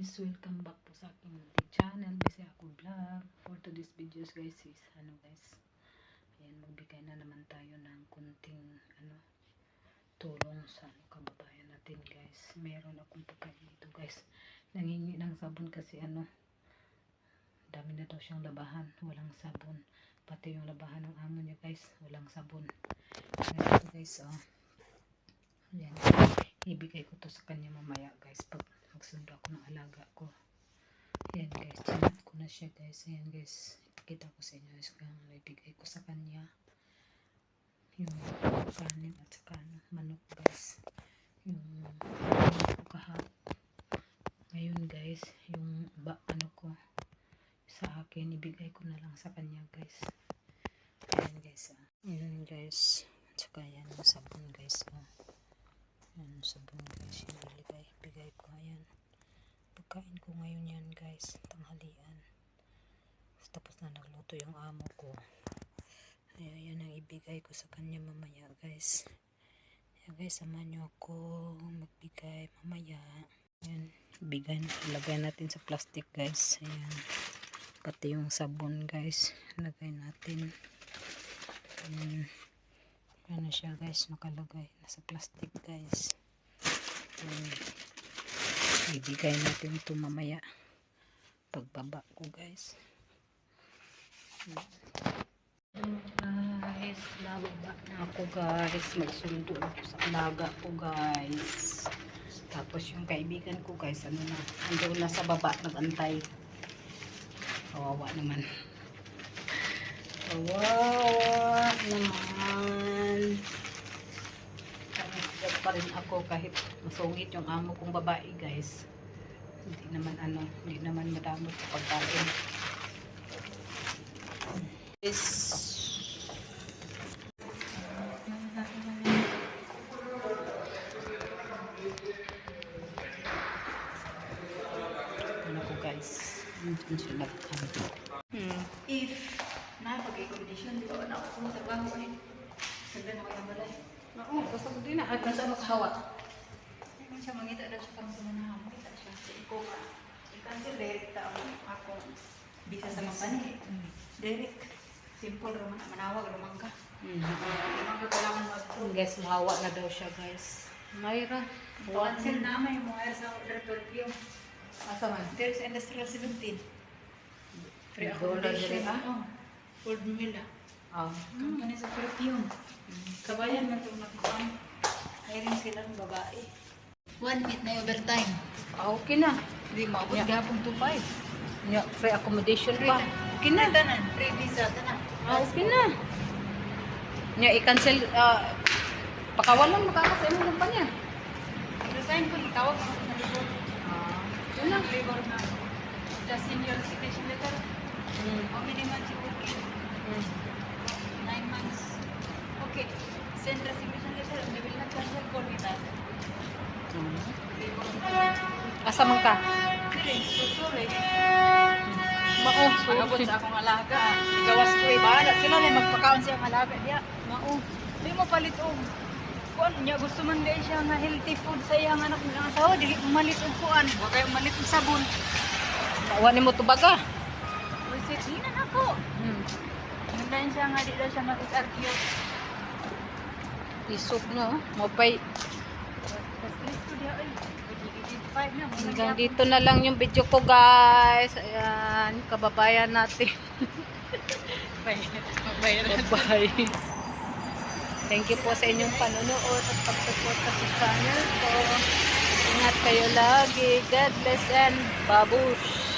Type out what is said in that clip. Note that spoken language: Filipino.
guys, welcome back po sa aking munting channel, Bisaya Ako Vlog. For today's videos guys is ayan, magbigay na naman tayo ng kunting tulong sa kababayan natin guys. Meron akong pagkain dito guys, nangingi ng sabon kasi dami na daw siyang labahan, walang sabon, pati yung labahan ng amo niya guys, walang sabon. Ito guys, ayan, ibigay ko to sa kanya mamaya guys pag magsundo ako ng alaga ko. Ayan guys, chinat ko na siya guys. Ayan guys, ipakita ko sa inyo guys kung ibigay ko sa kanya yung kanin at saka manok guys, yung ngayon guys, yung ko sa akin, ibigay ko na lang sa kanya guys. Ayan guys, ayan guys, at saka yan yung sabon guys. Ayan, sabon guys, yung bigay ko. Ayan, pagkain ko ngayon yan guys, tanghalian. Tapos na nagluto yung amo ko. Ayan, yan ang ibigay ko sa kanya mamaya guys. Ayan guys, samahan nyo ako magbigay mamaya. Ayan, ilagay natin sa plastic guys. Ayan, pati yung sabon guys, ilagay natin. Ayan, ano siya guys, nakalagay nasa plastic guys. Ibigay natin ito mamaya pagbaba ko guys. Guys, nababa na ako guys, magsundo ako sa alaga ko guys. Tapos yung kaibigan ko guys, andun na sa baba nagantay. Kawawa naman, kawawa naman. Nagsigat pa rin ako kahit masungit yung amo kong babae guys. Hindi naman madamot sa pagkain. Yes. Ano ko guys, hindi siya if napag-condition dito na ako sa trabaho sagdan ako yung balay. Oo, basta ko din na agad sa hawa. Hindi siya mangita daw siya kami sa manahan. Mangita siya sa iko. I-cancel direct ako bisa sa mapani. Direct. Simple raman. Manawag raman ka. Manawag ka lang mag-approve. Guys, mahawa na daw siya guys. Mayra. Cancel namin yung mga sa order perfume. Asa man? There's Industrial 17. Free $1 accommodation. diri, Old Mila. Company sa perfume. Kabayan man itong nakuhaan. Hiring sila ng babae. 1 week na overtime. Okay na. Hindi maabot Yeah. gapong 2.5. Yeah, free accommodation Free pa. Okay na. tanan. Free visa tanan. Okay na. Nya i-cancel, pakawan lang makaka sa imong kumpanya. Resign ko, itawag ako na libor. Yun lang. Libor na. The senior resignation letter. How many months you working? 9 months. Okay. Send resignation letter and they will not cancel for me that. Libor na. Asa man ka? Dili, sorry. Mao, Pagabot sa akong alaga. Igawas ko bahala sila na magpakaon siya ang alaga diya. Mao. Di mo palit og kuan niya gusto man din siya nga healthy food sa iyang anak ng asawa, dili malit og kuan, wa kay malit og sabon. Wa nimo tubaga. Uy, sige na ako. Naglain siya nga di daw siya mag-argue. Isok no, mo pay. Stress ko diya ay. 5 na. Hanggang dito na lang yung video ko guys. Ayan, kababayan natin. Bye. Thank you po sa inyong panonood at pagsuporta sa channel ko. Ingat kayo lagi. God bless and babush.